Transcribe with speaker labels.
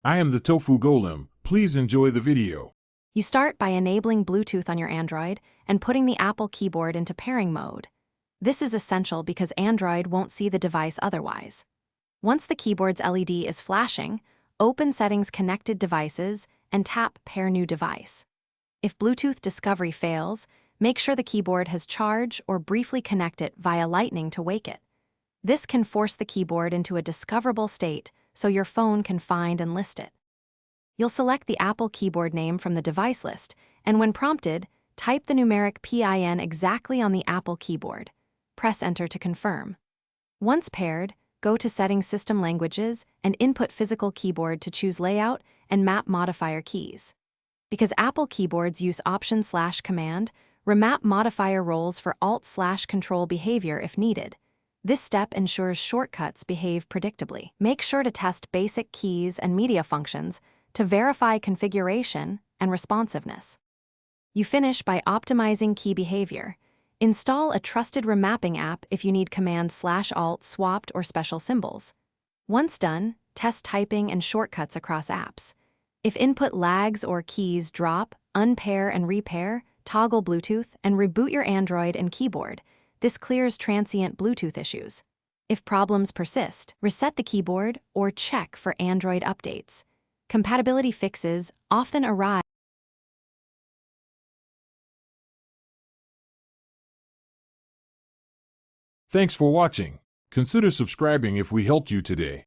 Speaker 1: I am the Tofu Golem. Please enjoy the video.
Speaker 2: You start by enabling Bluetooth on your Android and putting the Apple keyboard into pairing mode. This is essential because Android won't see the device otherwise. Once the keyboard's LED is flashing, open Settings Connected Devices and tap Pair New Device. If Bluetooth discovery fails, make sure the keyboard has charge or briefly connect it via Lightning to wake it. This can force the keyboard into a discoverable state so your phone can find and list it. You'll select the Apple keyboard name from the device list, and when prompted, type the numeric PIN exactly on the Apple keyboard. Press Enter to confirm. Once paired, go to Settings System Languages and input Physical Keyboard to choose Layout and Map Modifier keys. Because Apple keyboards use Option/Command, remap modifier roles for Alt/Control behavior if needed. This step ensures shortcuts behave predictably. Make sure to test basic keys and media functions to verify configuration and responsiveness. You finish by optimizing key behavior. Install a trusted remapping app if you need Command/Alt swapped or special symbols. Once done, test typing and shortcuts across apps. If input lags or keys drop, unpair and repair, toggle Bluetooth, and reboot your Android and keyboard. This clears transient Bluetooth issues. If problems persist, reset the keyboard or check for Android updates. Compatibility fixes often arrive.
Speaker 1: Thanks for watching. Consider subscribing if we helped you today.